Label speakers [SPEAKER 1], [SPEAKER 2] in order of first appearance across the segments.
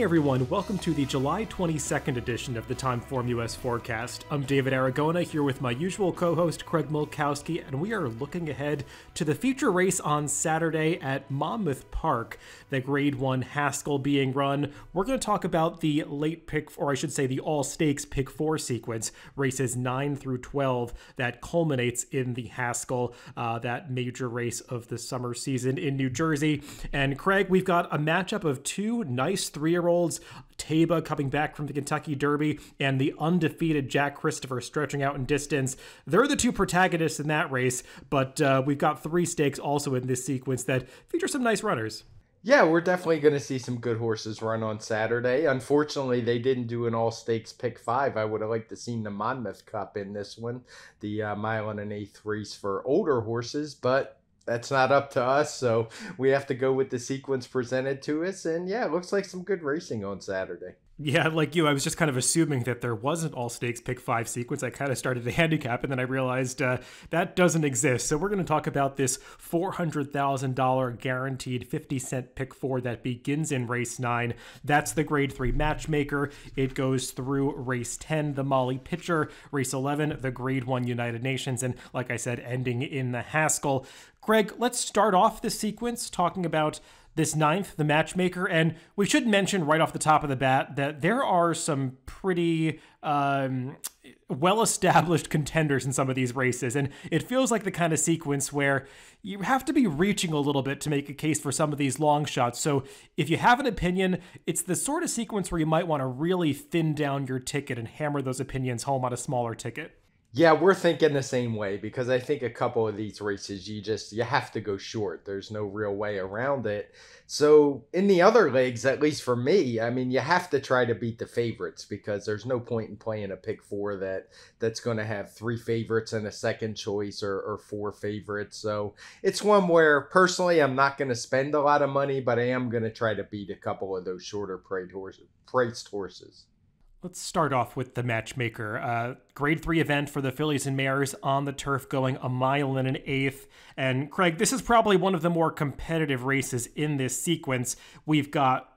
[SPEAKER 1] Hi everyone, welcome to the July 22nd edition of the TimeformUS Forecast. I'm David Aragona here with my usual co-host Craig Milkowski, and we are looking ahead to the feature race on Saturday at Monmouth Park, the Grade 1 Haskell being run. We're going to talk about the late pick, or I should say the all-stakes pick 4 sequence, races 9 through 12, that culminates in the Haskell, that major race of the summer season in New Jersey. And Craig, we've got a matchup of two nice three-year-olds, Taba coming back from the Kentucky Derby and the undefeated Jack Christopher stretching out in distance. They're the two protagonists in that race, but we've got 3 stakes also in this sequence that feature some nice runners.
[SPEAKER 2] Yeah, we're definitely going to see some good horses run on Saturday. Unfortunately, they didn't do an all-stakes pick 5. I would have liked to seen the Monmouth Cup in this one, the mile and an eighth race for older horses, but that's not up to us, so we have to go with the sequence presented to us. And yeah, it looks like some good racing on Saturday.
[SPEAKER 1] Yeah, like you, I was just kind of assuming that there wasn't all stakes pick 5 sequence. I kind of started a handicap and then I realized that doesn't exist. So we're going to talk about this $400,000 guaranteed 50-cent pick 4 that begins in race 9. That's the grade 3 matchmaker. It goes through race 10, the Molly Pitcher, race 11, the grade 1 United Nations, and like I said, ending in the Haskell. Greg, let's start off this sequence talking about this 9th, the matchmaker, and we should mention right off the top of the bat that there are some pretty well-established contenders in some of these races, and it feels like the kind of sequence where you have to be reaching a little bit to make a case for some of these long shots. So if you have an opinion, it's the sort of sequence where you might want to really thin down your ticket and hammer those opinions home on a smaller ticket.
[SPEAKER 2] Yeah, we're thinking the same way, because I think a couple of these races, you have to go short. There's no real way around it. So in the other legs, at least for me, I mean, you have to try to beat the favorites, because there's no point in playing a pick 4 that's going to have 3 favorites and a second choice or 4 favorites. So it's one where personally, I'm not going to spend a lot of money, but I am going to try to beat a couple of those shorter priced horses.
[SPEAKER 1] Let's start off with the matchmaker. Grade 3 event for the fillies and mares on the turf, going a mile and an eighth. And Craig, this is probably one of the more competitive races in this sequence. We've got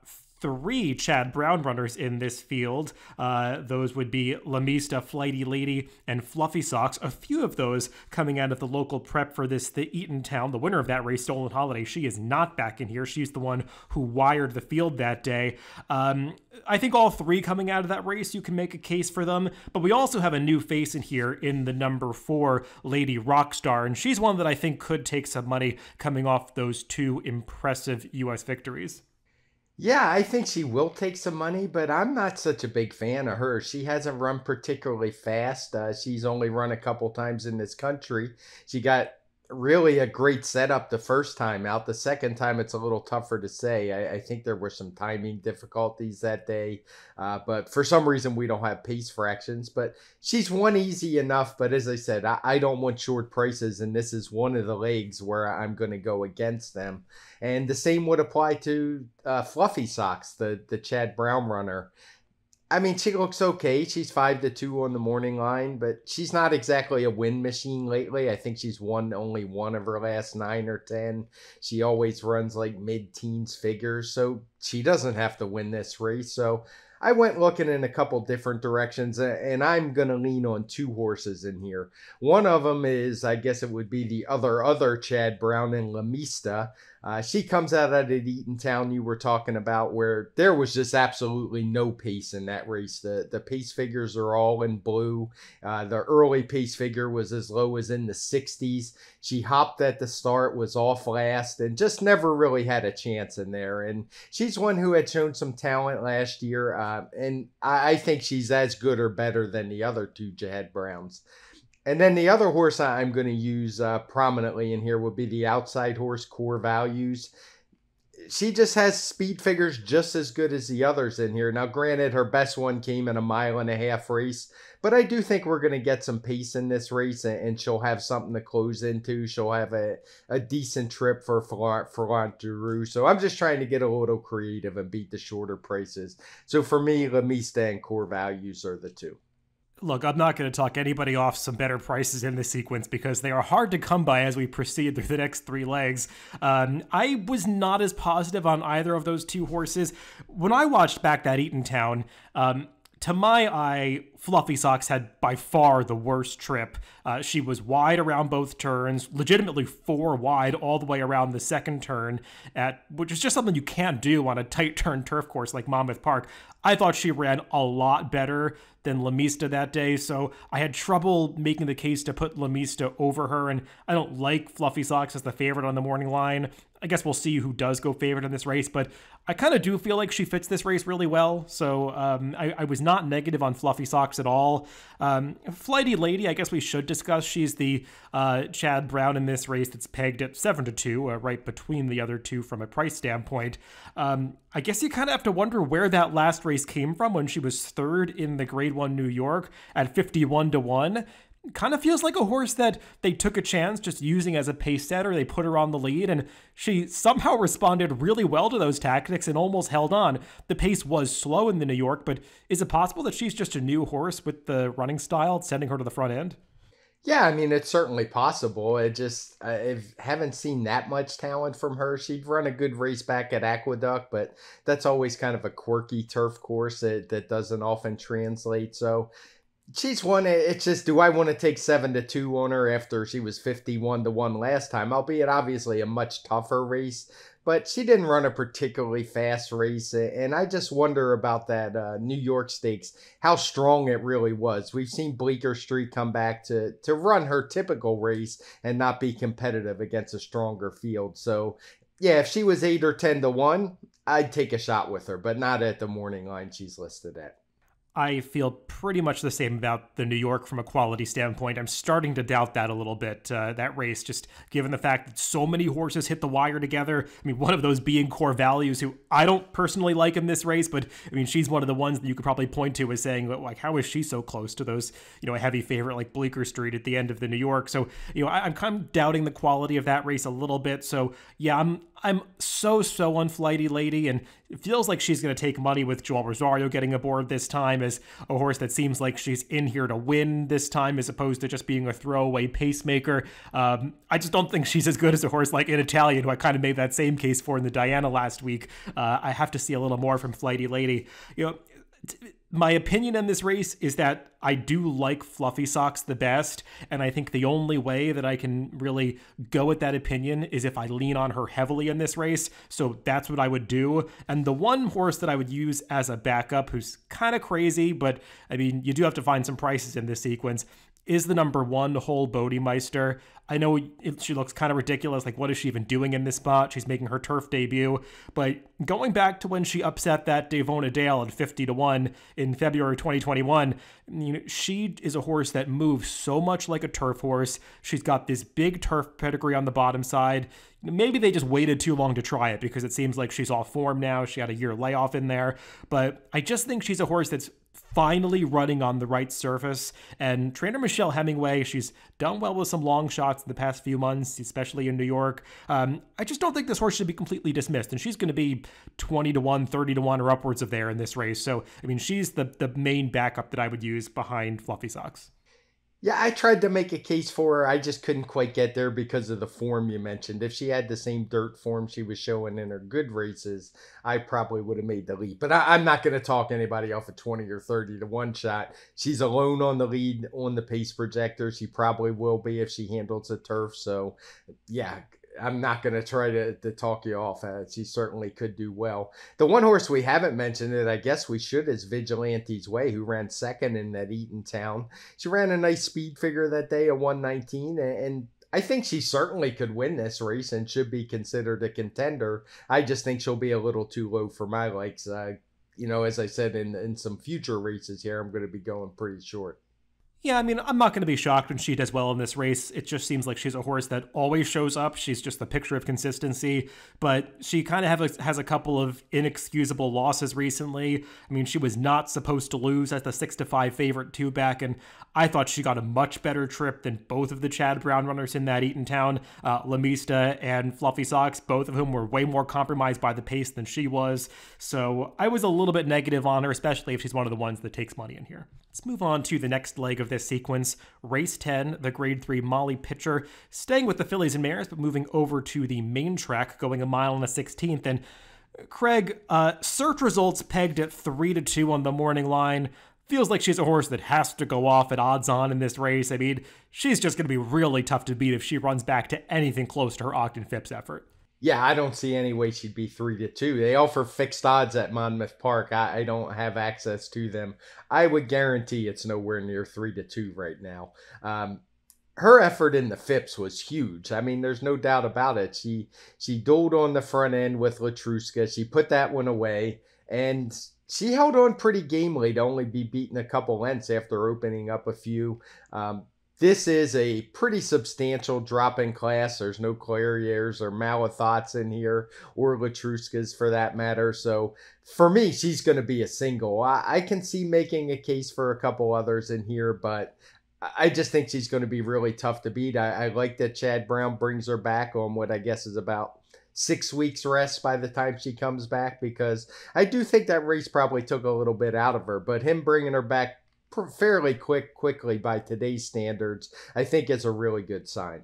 [SPEAKER 1] 3 Chad Brown runners in this field. Those would be Lamista, Flighty Lady, and Fluffy Socks. A few of those coming out of the local prep for this, the Eatontown. The winner of that race, Stolen Holiday, she is not back in here. She's the one who wired the field that day. I think all 3 coming out of that race, you can make a case for them. But we also have a new face in here in the number 4, Lady Rockstar. And she's one that I think could take some money coming off those 2 impressive U.S. victories.
[SPEAKER 2] Yeah, I think she will take some money, but I'm not such a big fan of her. She hasn't run particularly fast. She's only run a couple times in this country. She got really a great setup the first time out. The second time, it's a little tougher to say. I think there were some timing difficulties that day, but for some reason, we don't have pace fractions. But she's won easy enough. But as I said, I don't want short prices, and this is one of the legs where I'm going to go against them. And the same would apply to Fluffy Socks, the Chad Brown runner. I mean, she looks okay. She's 5-2 on the morning line, but she's not exactly a win machine lately. I think she's won only 1 of her last 9 or 10. She always runs like mid-teens figures, so she doesn't have to win this race. So I went looking in a couple different directions, and I'm going to lean on 2 horses in here. One of them is, I guess it would be the other Chad Brown and Lamista. She comes out of the Eatontown you were talking about, where there was just absolutely no pace in that race. The pace figures are all in blue. The early pace figure was as low as in the 60s. She hopped at the start, was off last, and just never really had a chance in there. And she's one who had shown some talent last year, and I think she's as good or better than the other 2 Chad Browns. And then the other horse I'm going to use prominently in here would be the outside horse, Core Values. She just has speed figures just as good as the others in here. Now, granted, her best one came in a mile and a half race, but I do think we're going to get some pace in this race, and she'll have something to close into. She'll have a decent trip for Flaunt Giroux. So I'm just trying to get a little creative and beat the shorter prices. So for me, Lamista and Core Values are the 2.
[SPEAKER 1] Look, I'm not going to talk anybody off some better prices in this sequence because they are hard to come by as we proceed through the next three legs. I was not as positive on either of those two horses. When I watched back that Eatontown, to my eye, Fluffy Socks had by far the worst trip. She was wide around both turns, legitimately 4 wide all the way around the second turn, which is just something you can't do on a tight turn turf course like Monmouth Park. I thought she ran a lot better than Lamista that day, so I had trouble making the case to put Lamista over her, and I don't like Fluffy Socks as the favorite on the morning line. I guess we'll see who does go favorite in this race, but I kind of do feel like she fits this race really well, so I was not negative on Fluffy Socks at all. Flighty Lady, I guess we should discuss. She's the Chad Brown in this race that's pegged at 7-2, right between the other two from a price standpoint. I guess you kind of have to wonder where that last race came from when she was third in the Grade 1 New York at 51-1. Kind of feels like a horse that they took a chance just using as a pace setter. They put her on the lead, and she somehow responded really well to those tactics and almost held on. The pace was slow in the New York, but is it possible that she's just a new horse with the running style sending her to the front end?
[SPEAKER 2] Yeah, I mean, it's certainly possible. I haven't seen that much talent from her. She'd run a good race back at Aqueduct, but that's always kind of a quirky turf course that doesn't often translate. So she's one. It's just, do I want to take 7-2 on her after she was 51-1 last time? Albeit obviously a much tougher race, but she didn't run a particularly fast race. And I just wonder about that New York Stakes, how strong it really was. We've seen Bleecker Street come back to run her typical race and not be competitive against a stronger field. So yeah, if she was 8 or 10-1, I'd take a shot with her, but not at the morning line she's listed at.
[SPEAKER 1] I feel pretty much the same about the New York from a quality standpoint. I'm starting to doubt that a little bit, that race, just given the fact that so many horses hit the wire together. I mean, one of those being Core Values, who I don't personally like in this race, but I mean, she's one of the ones that you could probably point to as saying, like, how is she so close to those, a heavy favorite like Bleecker Street at the end of the New York? So, I'm kind of doubting the quality of that race a little bit. So, yeah, I'm so on Flighty Lady, and it feels like she's going to take money with Joel Rosario getting aboard this time as a horse that seems like she's in here to win this time as opposed to just being a throwaway pacemaker. I just don't think she's as good as a horse like In Italian, who I kind of made that same case for in the Diana last week. I have to see a little more from Flighty Lady. My opinion in this race is that I do like Fluffy Socks the best, and I think the only way that I can really go with that opinion is if I lean on her heavily in this race, so that's what I would do. And the one horse that I would use as a backup, who's kind of crazy, but I mean, you do have to find some prices in this sequence, is the number 1 Hole Bodemeister. I know she looks kind of ridiculous, like what is she even doing in this spot? She's making her turf debut, but going back to when she upset that Davona Dale at 50-1 in February 2021, she is a horse that moves so much like a turf horse. She's got this big turf pedigree on the bottom side. Maybe they just waited too long to try it because it seems like she's off form now. She had a year layoff in there, but I just think she's a horse that's finally running on the right surface. And trainer Michelle Hemingway, she's done well with some long shots in the past few months, especially in New York. I just don't think this horse should be completely dismissed. And she's going to be 20-1, 30-1 or upwards of there in this race. So, I mean, she's the main backup that I would use behind Fluffy Socks.
[SPEAKER 2] Yeah, I tried to make a case for her. I just couldn't quite get there because of the form you mentioned. If she had the same dirt form she was showing in her good races, I probably would have made the leap. But I'm not going to talk anybody off a 20 or 30-1 shot. She's alone on the lead on the pace projector. She probably will be if she handles the turf. So, yeah, I'm not going to try to talk you off. She certainly could do well. The one horse we haven't mentioned that I guess we should is Vigilante's Way, who ran second in that Eatontown. She ran a nice speed figure that day, a 119, and I think she certainly could win this race and should be considered a contender. I just think she'll be a little too low for my likes. As I said in some future races here, I'm going to be going pretty short.
[SPEAKER 1] Yeah, I mean, I'm not going to be shocked when she does well in this race. It just seems like she's a horse that always shows up. She's just the picture of consistency, but she kind of has a couple of inexcusable losses recently. I mean, she was not supposed to lose as the 6-5 favorite two back, and I thought she got a much better trip than both of the Chad Brown runners in that Eatontown, Lamista and Fluffy Socks, both of whom were way more compromised by the pace than she was. So I was a little bit negative on her, especially if she's one of the ones that takes money in here. Let's move on to the next leg of this sequence. Race 10, the Grade 3 Molly Pitcher, staying with the fillies and mares, but moving over to the main track, going a mile and a 16th. And Craig, search results pegged at 3-2 on the morning line. Feels like she's a horse that has to go off at odds on in this race. I mean, she's just going to be really tough to beat if she runs back to anything close to her Ogden Phipps effort.
[SPEAKER 2] Yeah, I don't see any way she'd be 3-2. They offer fixed odds at Monmouth Park. I don't have access to them. I would guarantee it's nowhere near 3-2 right now. Her effort in the Phipps was huge. I mean, there's no doubt about it. She dueled on the front end with Latruska. She put that one away, and she held on pretty gamely to only be beaten a couple lengths after opening up a few. This is a pretty substantial drop in class. There's no Clariers or Malathots in here, or Latruskas for that matter. So for me, she's going to be a single. I can see making a case for a couple others in here, but I just think she's going to be really tough to beat. I like that Chad Brown brings her back on what I guess is about 6 weeks rest by the time she comes back, because I do think that race probably took a little bit out of her, but him bringing her back fairly quickly by today's standards, I think is a really good sign.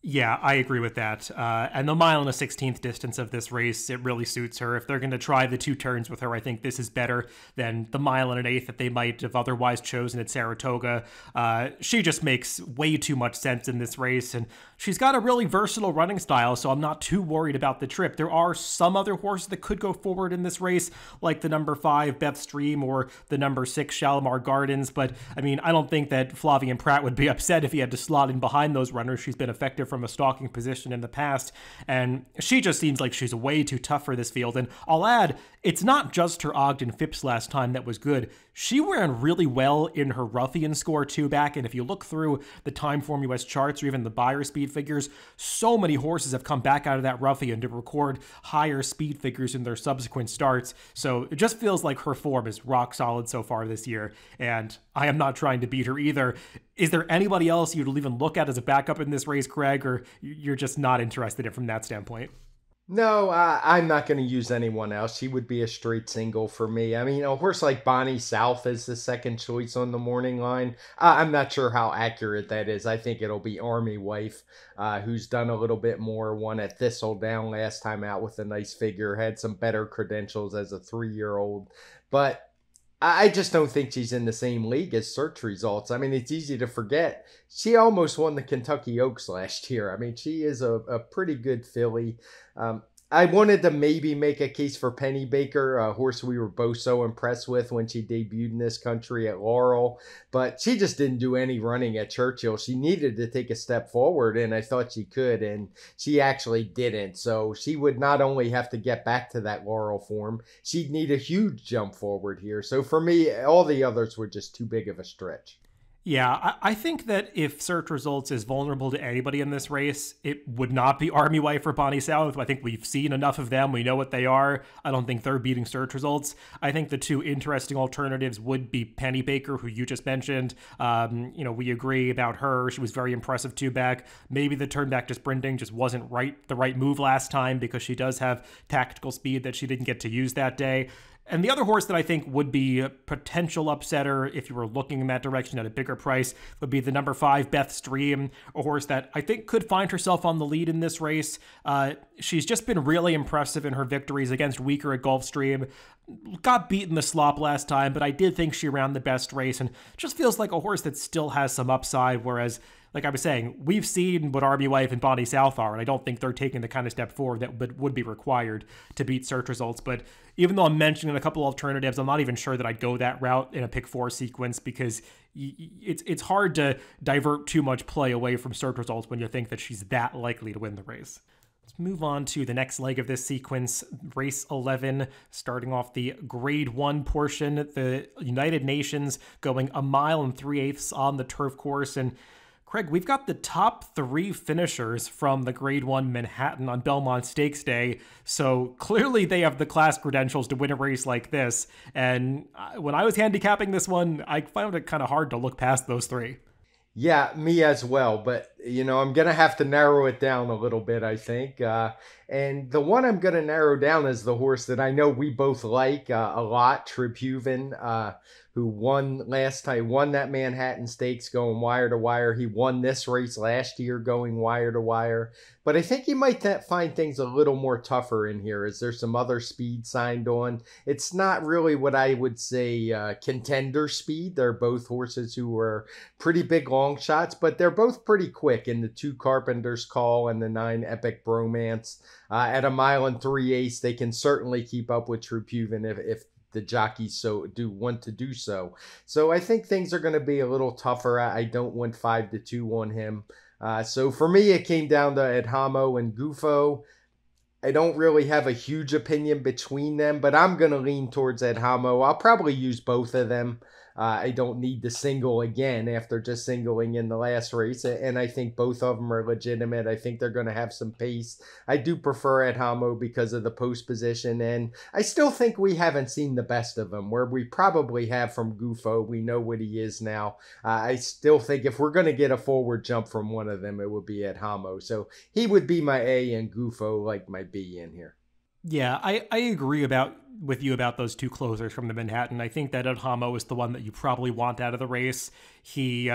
[SPEAKER 1] Yeah, I agree with that. And the mile and a 16th distance of this race, it really suits her. If they're going to try the two turns with her, I think this is better than the mile and an eighth that they might have otherwise chosen at Saratoga. She just makes way too much sense in this race, and she's got a really versatile running style, so I'm not too worried about the trip. There are some other horses that could go forward in this race, like the number 5 Beth Stream or the number 6 Shalimar Gardens, but I mean, I don't think that Flavian Pratt would be upset if he had to slot in behind those runners. She's been effective from a stalking position in the past, and she just seems like she's way too tough for this field. And I'll add, it's not just her Ogden Phipps last time that was good. She ran really well in her Ruffian score two back, and if you look through the TimeformUS charts or even the buyer speed figures, so many horses have come back out of that Ruffian to record higher speed figures in their subsequent starts. So it just feels like her form is rock solid so far this year, and I am not trying to beat her either. Is there anybody else you'd even look at as a backup in this race, Craig, or you're just not interested in it from that standpoint?
[SPEAKER 2] No, I'm not going to use anyone else. She would be a straight single for me. I mean, a horse like Bonnie South is the second choice on the morning line. I'm not sure how accurate that is. I think it'll be Army Wife, who's done a little bit more. Won at Thistledown last time out with a nice figure. Had some better credentials as a 3-year-old. But I just don't think she's in the same league as search results. I mean, it's easy to forget. She almost won the Kentucky Oaks last year. I mean, she is a pretty good filly. I wanted to maybe make a case for Penny Baker, a horse we were both so impressed with when she debuted in this country at Laurel, but she just didn't do any running at Churchill. She needed to take a step forward, and I thought she could, and she actually didn't. So she would not only have to get back to that Laurel form, she'd need a huge jump forward here. So for me, all the others were just too big of a stretch.
[SPEAKER 1] Yeah, I think that if search results is vulnerable to anybody in this race, it would not be Army Wife or Bonnie South. I think we've seen enough of them. We know what they are. I don't think they're beating search results. I think the two interesting alternatives would be Penny Baker, who you just mentioned. We agree about her. She was very impressive two back. Maybe the turn back to sprinting just wasn't the right move last time, because she does have tactical speed that she didn't get to use that day. And the other horse that I think would be a potential upsetter if you were looking in that direction at a bigger price would be the number 5 Beth Stream, a horse that I think could find herself on the lead in this race. She's just been really impressive in her victories against weaker at Gulfstream. Got beaten the slop last time, but I did think she ran the best race, and just feels like a horse that still has some upside, whereas, like I was saying, we've seen what Army Wife and Bonnie South are, and I don't think they're taking the kind of step forward that would be required to beat search results. But even though I'm mentioning a couple alternatives, I'm not even sure that I'd go that route in a pick 4 sequence, because it's hard to divert too much play away from search results when you think that she's that likely to win the race. Let's move on to the next leg of this sequence, race 11, starting off the grade 1 portion, the United Nations going 1 3/8 miles on the turf course. And Craig, we've got the top 3 finishers from the grade 1 Manhattan on Belmont Stakes Day, so clearly they have the class credentials to win a race like this. And when I was handicapping this one, I found it kind of hard to look past those 3.
[SPEAKER 2] Yeah, me as well. But, I'm going to have to narrow it down a little bit, I think. And the one I'm going to narrow down is the horse that I know we both like a lot, Tribhuvan, who won last time, won that Manhattan Stakes going wire to wire. He won this race last year going wire to wire. But I think you might find things a little more tougher in here. Is there some other speed signed on? It's not really what I would say contender speed. They're both horses who are pretty big long shots, but they're both pretty quick in the 2 Carpenter's Call and the 9 Epic Bromance. At 1 3/8 miles, they can certainly keep up with Tribhuvan if the jockeys want to do so. So I think things are going to be a little tougher. I don't want 5-2 on him. So for me, it came down to Adhamo and Gufo. I don't really have a huge opinion between them, but I'm going to lean towards Adhamo. I'll probably use both of them. I don't need to single again after just singling in the last race, and I think both of them are legitimate. I think they're going to have some pace. I do prefer Adhamo because of the post position, and I still think we haven't seen the best of him, where we probably have from Gufo. We know what he is now. I still think if we're going to get a forward jump from one of them, it would be Adhamo. So he would be my A and Gufo like my B in here.
[SPEAKER 1] Yeah, I agree with you about those 2 closers from the Manhattan. I think that Adhamo is the one that you probably want out of the race. He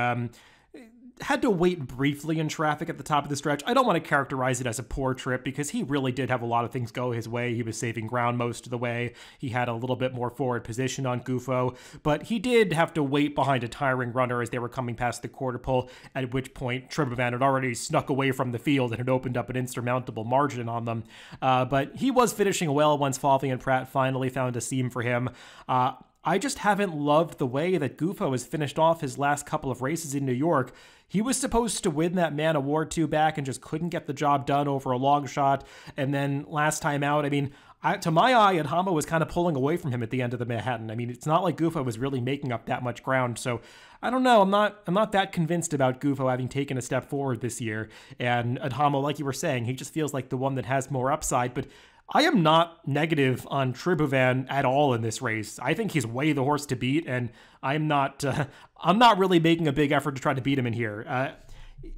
[SPEAKER 1] had to wait briefly in traffic at the top of the stretch. I don't want to characterize it as a poor trip because he really did have a lot of things go his way. He was saving ground most of the way. He had a little bit more forward position on Gufo, but he did have to wait behind a tiring runner as they were coming past the quarter pole, at which point Tribhuvan had already snuck away from the field and had opened up an insurmountable margin on them. But he was finishing well once Falvey and Pratt finally found a seam for him. I just haven't loved the way that Gufo has finished off his last couple of races in New York. He was supposed to win that Man Award 2 back and just couldn't get the job done over a long shot. And then last time out, to my eye, Adhamo was kind of pulling away from him at the end of the Manhattan. It's not like Gufo was really making up that much ground. So I don't know. I'm not that convinced about Gufo having taken a step forward this year. And Adhamo, like you were saying, he just feels like the one that has more upside. But I am not negative on Tribhuvan at all in this race. I think he's way the horse to beat, and I'm not really making a big effort to try to beat him in here.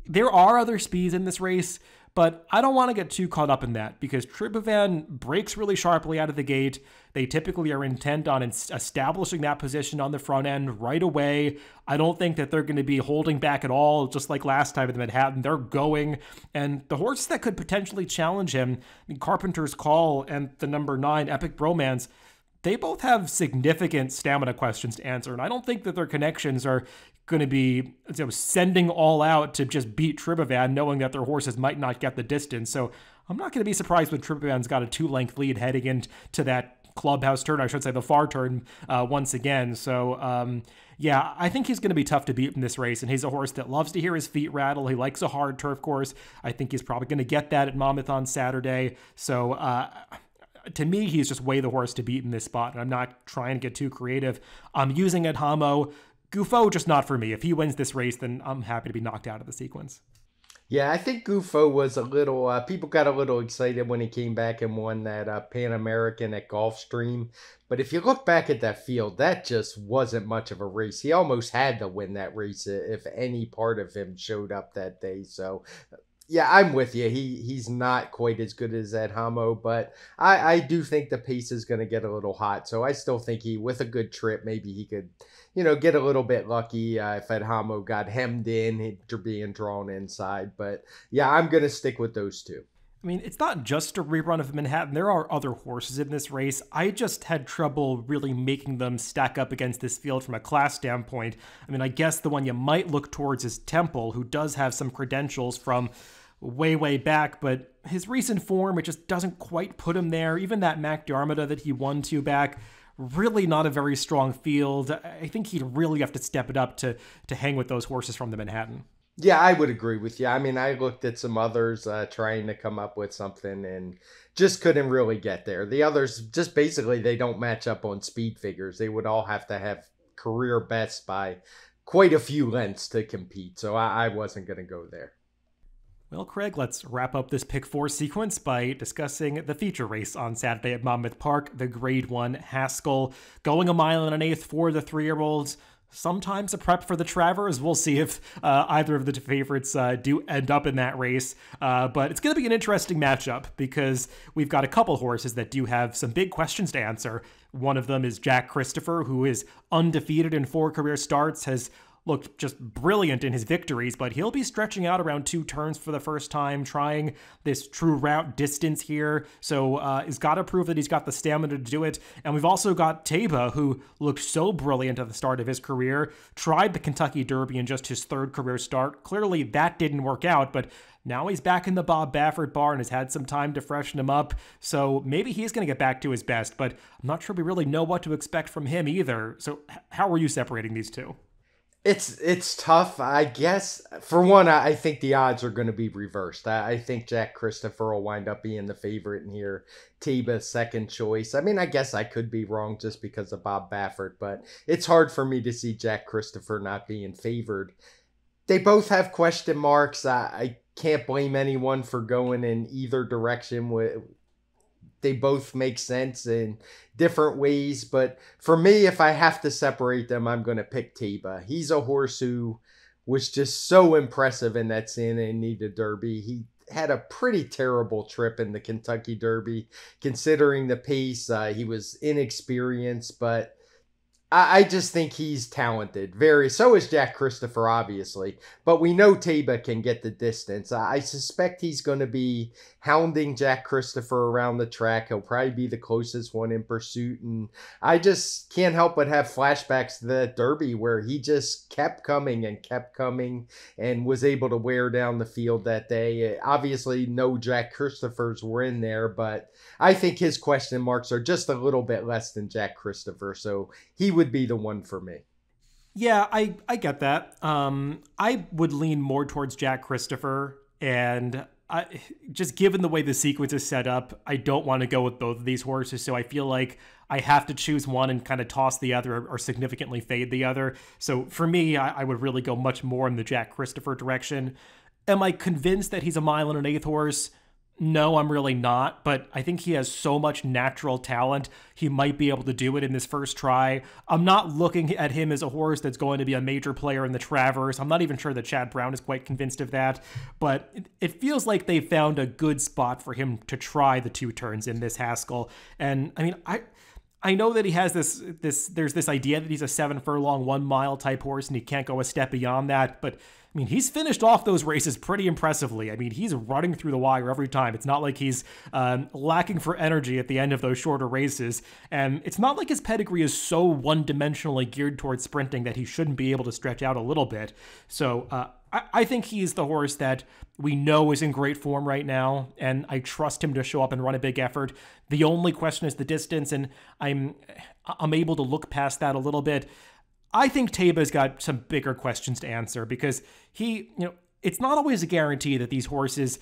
[SPEAKER 1] There are other speeds in this race, but I don't want to get too caught up in that because Tribhuvan breaks really sharply out of the gate. They typically are intent on establishing that position on the front end right away. I don't think that they're going to be holding back at all, just like last time at the Manhattan. They're going, and the horses that could potentially challenge him, Carpenter's Call and the number 9 Epic Bromance, they both have significant stamina questions to answer, and I don't think that their connections are going to be sending all out to just beat Tribhuvan, knowing that their horses might not get the distance. So I'm not going to be surprised when Tribhuvan's got a 2-length lead heading into that clubhouse turn, I should say the far turn once again. So yeah, I think he's going to be tough to beat in this race, and he's a horse that loves to hear his feet rattle. He likes a hard turf course. I think he's probably going to get that at Monmouth on Saturday. So to me, he's just way the horse to beat in this spot, and I'm not trying to get too creative. I'm using Adhamo. Gufo, just not for me. If he wins this race, then I'm happy to be knocked out of the sequence.
[SPEAKER 2] Yeah, I think Gufo was a little, people got a little excited when he came back and won that Pan American at Gulfstream. But if you look back at that field, that just wasn't much of a race. He almost had to win that race if any part of him showed up that day. So yeah, I'm with you. He's not quite as good as Adhamo, but I do think the pace is going to get a little hot. So I still think with a good trip, maybe he could, get a little bit lucky if Adhamo got hemmed in, being drawn inside. But yeah, I'm going to stick with those 2.
[SPEAKER 1] It's not just a rerun of Manhattan. There are other horses in this race. I just had trouble really making them stack up against this field from a class standpoint. I guess the one you might look towards is Temple, who does have some credentials from way back, but his recent form, it just doesn't quite put him there. Even that Mac Diarmida that he won 2 back, really not a very strong field. I think he'd really have to step it up to hang with those horses from the Manhattan.
[SPEAKER 2] Yeah, I would agree with you. I mean, I looked at some others trying to come up with something and just couldn't really get there. The others just basically they don't match up on speed figures. They would all have to have career best by quite a few lengths to compete. So I wasn't going to go there.
[SPEAKER 1] Well, Craig, let's wrap up this pick four sequence by discussing the feature race on Saturday at Monmouth Park, the Grade 1 Haskell, going a mile and an eighth for the 3-year-olds. Sometimes a prep for the Travers. We'll see if either of the favorites do end up in that race. But it's going to be an interesting matchup because we've got a couple horses that do have some big questions to answer. One of them is Jack Christopher, who is undefeated in 4 career starts, has looked just brilliant in his victories, but he'll be stretching out around 2 turns for the first time, trying this true route distance here. So he's got to prove that he's got the stamina to do it. And we've also got Taba, who looked so brilliant at the start of his career, tried the Kentucky Derby in just his 3rd career start. Clearly that didn't work out, but now he's back in the Bob Baffert bar and has had some time to freshen him up. So maybe he's going to get back to his best, but I'm not sure we really know what to expect from him either. So how are you separating these two?
[SPEAKER 2] It's tough, I guess. For one, I think the odds are going to be reversed. I think Jack Christopher will wind up being the favorite in here. Tiba second choice. I mean, I guess I could be wrong just because of Bob Baffert, but it's hard for me to see Jack Christopher not being favored. They both have question marks. I can't blame anyone for going in either direction. They both make sense in different ways. But for me, if I have to separate them, I'm going to pick Tiba. He's a horse who was just so impressive in that Santa Anita Derby. He had a pretty terrible trip in the Kentucky Derby, considering the pace. He was inexperienced, but I just think he's talented. So is Jack Christopher, obviously. But we know Taba can get the distance. I suspect he's going to be hounding Jack Christopher around the track. He'll probably be the closest one in pursuit. And I just can't help but have flashbacks to the Derby where he just kept coming and was able to wear down the field that day. Obviously, no Jack Christophers were in there, but I think his question marks are just a little bit less than Jack Christopher. So he would be the one for me.
[SPEAKER 1] Yeah, I get that. I would lean more towards Jack Christopher, and just given the way the sequence is set up, I don't want to go with both of these horses, so I feel like I have to choose one and kind of toss the other or significantly fade the other. So for me, I would really go much more in the Jack Christopher direction. Am I convinced that he's a mile and an eighth horse? No, I'm really not, but I think he has so much natural talent, he might be able to do it in this first try. I'm not looking at him as a horse that's going to be a major player in the Travers. I'm not even sure that Chad Brown is quite convinced of that, but it feels like they found a good spot for him to try the 2 turns in this Haskell. And I mean, I know that he has there's this idea that he's a 7 furlong, 1 mile type horse and he can't go a step beyond that, but I mean, he's finished off those races pretty impressively. I mean, he's running through the wire every time. It's not like he's lacking for energy at the end of those shorter races. And it's not like his pedigree is so one-dimensionally geared towards sprinting that he shouldn't be able to stretch out a little bit. So I think he's the horse that we know is in great form right now, and I trust him to show up and run a big effort. The only question is the distance, and I'm able to look past that a little bit. I think Taba's got some bigger questions to answer because it's not always a guarantee that these horses,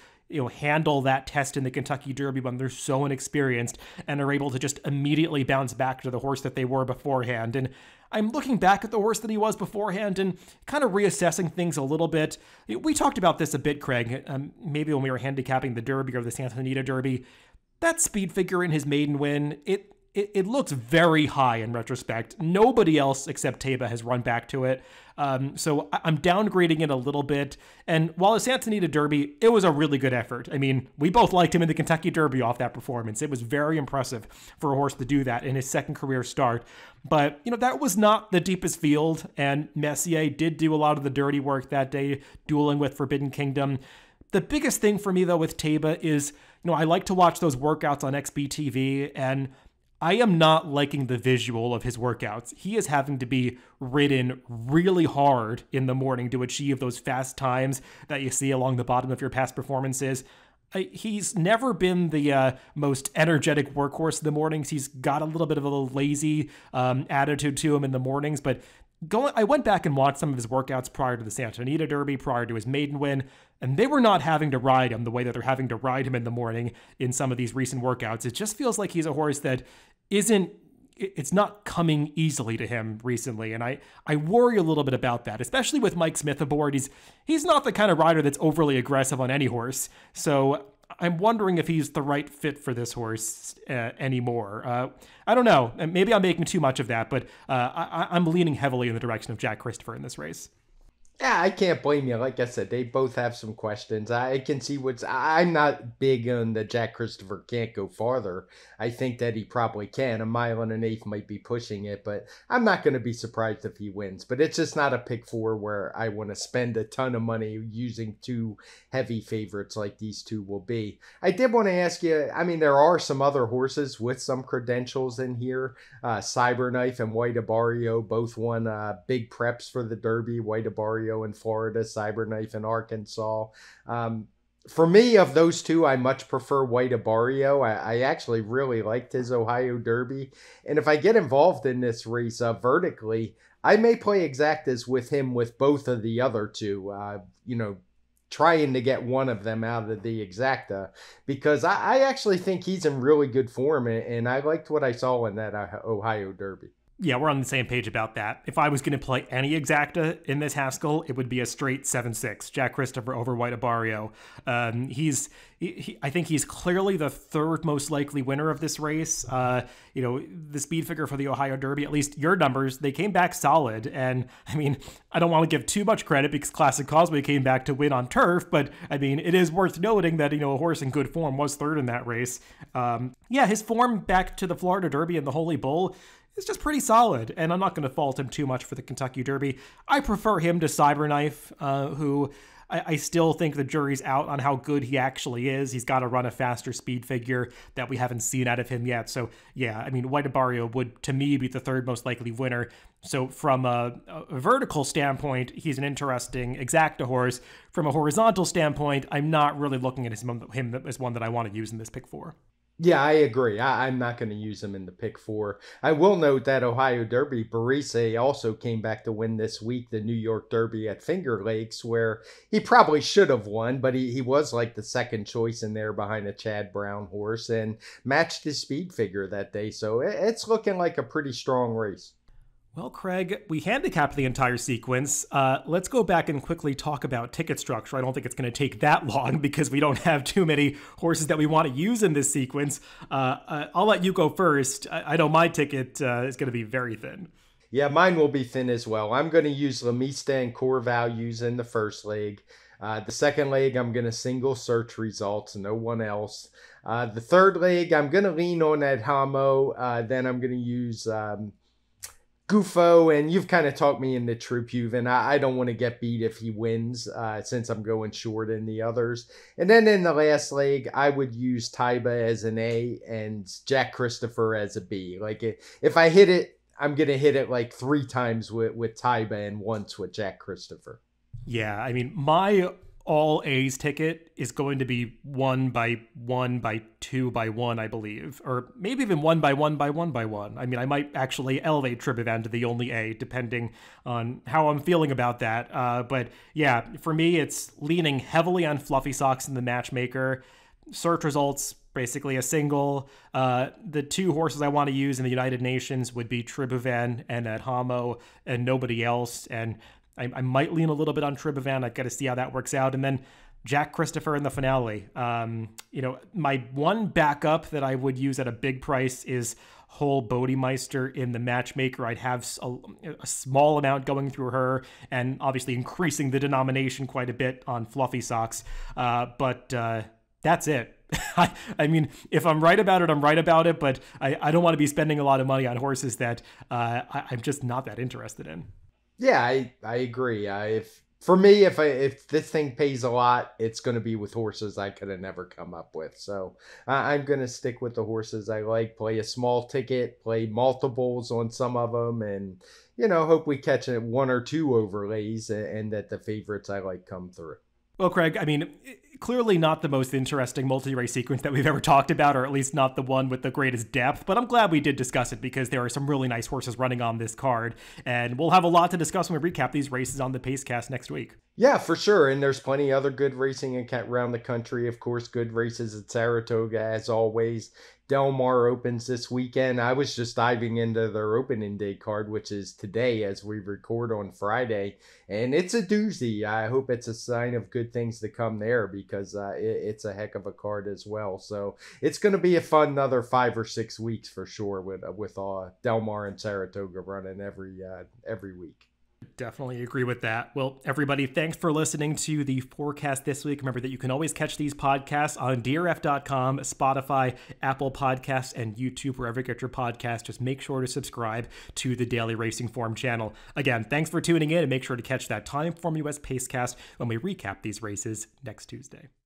[SPEAKER 1] handle that test in the Kentucky Derby when they're so inexperienced and are able to just immediately bounce back to the horse that they were beforehand. And I'm looking back at the horse that he was beforehand and kind of reassessing things a little bit. We talked about this a bit, Craig, maybe when we were handicapping the Derby or the Santa Anita Derby. That speed figure in his maiden win, it looks very high in retrospect. Nobody else except Taba has run back to it. So I'm downgrading it a little bit. And while the Santa Anita Derby, it was a really good effort. I mean, we both liked him in the Kentucky Derby off that performance. It was very impressive for a horse to do that in his 2nd career start. But, that was not the deepest field. And Messier did do a lot of the dirty work that day, dueling with Forbidden Kingdom. The biggest thing for me, though, with Taba is, I like to watch those workouts on XBTV, and I am not liking the visual of his workouts. He is having to be ridden really hard in the morning to achieve those fast times that you see along the bottom of your past performances. He's never been the most energetic workhorse in the mornings. He's got a little bit of a lazy attitude to him in the mornings, but I went back and watched some of his workouts prior to the Santa Anita Derby, prior to his maiden win, and they were not having to ride him the way that they're having to ride him in the morning in some of these recent workouts. It just feels like he's a horse that it's not coming easily to him recently, and I worry a little bit about that, especially with Mike Smith aboard. He's not the kind of rider that's overly aggressive on any horse, so I'm wondering if he's the right fit for this horse anymore. I don't know. Maybe I'm making too much of that, but I'm leaning heavily in the direction of Jack Christopher in this race.
[SPEAKER 2] Yeah, I can't blame you. Like I said, they both have some questions. I can see I'm not big on the Jack Christopher can't go farther. I think that he probably can. 1.125 might be pushing it, but I'm not going to be surprised if he wins. But it's just not a pick four where I want to spend a ton of money using two heavy favorites like these two will be. I did want to ask you, I mean, there are some other horses with some credentials in here. Cyberknife and White Abario both won big preps for the Derby. White Abario in Florida, Cyberknife in Arkansas. For me, of those two, I much prefer White Abario. I actually really liked his Ohio Derby. And if I get involved in this race vertically, I may play exactas with him with both of the other two, trying to get one of them out of the exacta, because I actually think he's in really good form, and I liked what I saw in that Ohio Derby.
[SPEAKER 1] Yeah, we're on the same page about that. If I was going to play any exacta in this Haskell, it would be a straight 7-6, Jack Christopher over White Abario. I think he's clearly the third most likely winner of this race. The speed figure for the Ohio Derby, at least your numbers, they came back solid. And I mean, I don't want to give too much credit because Classic Causeway came back to win on turf, but I mean, it is worth noting that, a horse in good form was third in that race. His form back to the Florida Derby and the Holy Bull, it's just pretty solid, and I'm not going to fault him too much for the Kentucky Derby. I prefer him to Cyberknife, who I still think the jury's out on how good he actually is. He's got to run a faster speed figure that we haven't seen out of him yet. So, yeah, I mean, White Abario would, to me, be the third most likely winner. So from a vertical standpoint, he's an interesting exacta horse. From a horizontal standpoint, I'm not really looking at him as one that I want to use in this pick four.
[SPEAKER 2] Yeah, I agree. I'm not going to use him in the pick four. I will note that Ohio Derby, Barise also came back to win this week, the New York Derby at Finger Lakes, where he probably should have won, but he was like the second choice in there behind a Chad Brown horse and matched his speed figure that day. So it's looking like a pretty strong race.
[SPEAKER 1] Well, Craig, we handicapped the entire sequence. Let's go back and quickly talk about ticket structure. I don't think it's going to take that long because we don't have too many horses that we want to use in this sequence. I'll let you go first. I know my ticket is going to be very thin.
[SPEAKER 2] Yeah, mine will be thin as well. I'm going to use Lamista and core values in the first leg. The second leg, I'm going to single search results, no one else. The third leg, I'm going to lean on that Hamo. Then I'm going to use Gufo, and you've kind of talked me into Trupuven. I don't want to get beat if he wins since I'm going short in the others. And then in the last leg, I would use Taiba as an A and Jack Christopher as a B. Like if I hit it, I'm going to hit it like 3 times with Taiba and once with Jack Christopher.
[SPEAKER 1] Yeah, I mean, my all A's ticket is going to be 1 by 1 by 2 by 1, I believe, or maybe even 1 by 1 by 1 by 1. I mean, I might actually elevate Tribuvan to the only A, depending on how I'm feeling about that. But yeah, for me, it's leaning heavily on Fluffy Socks in the matchmaker. Search results, basically a single. The 2 horses I want to use in the United Nations would be Tribuvan and Adhamo and nobody else. And I might lean a little bit on Tribuvan. I've got to see how that works out. And then Jack Christopher in the finale. My one backup that I would use at a big price is Whole Bodemeister in the matchmaker. I'd have a small amount going through her and obviously increasing the denomination quite a bit on Fluffy Socks. But that's it. I mean, if I'm right about it, I'm right about it. But I don't want to be spending a lot of money on horses that I'm just not that interested in.
[SPEAKER 2] Yeah, I agree. If this thing pays a lot, it's going to be with horses I could have never come up with. So I'm going to stick with the horses I like, play a small ticket, play multiples on some of them, and, hope we catch 1 or 2 overlays and that the favorites I like come through.
[SPEAKER 1] Well, Craig, I mean, clearly not the most interesting multi-race sequence that we've ever talked about, or at least not the one with the greatest depth, but I'm glad we did discuss it because there are some really nice horses running on this card, and we'll have a lot to discuss when we recap these races on the Pacecast next week.
[SPEAKER 2] Yeah, for sure. And there's plenty other good racing around the country. Of course, good races at Saratoga, as always. Del Mar opens this weekend. I was just diving into their opening day card, which is today as we record on Friday. And it's a doozy. I hope it's a sign of good things to come there because it's a heck of a card as well. So it's going to be a fun another 5 or 6 weeks for sure with Del Mar and Saratoga running every week.
[SPEAKER 1] Definitely agree with that. Well, everybody, thanks for listening to the forecast this week. Remember that you can always catch these podcasts on DRF.com, Spotify, Apple Podcasts, and YouTube, wherever you get your podcasts. Just make sure to subscribe to the Daily Racing Form channel. Again, thanks for tuning in, and make sure to catch that TimeformUS Pacecast when we recap these races next Tuesday.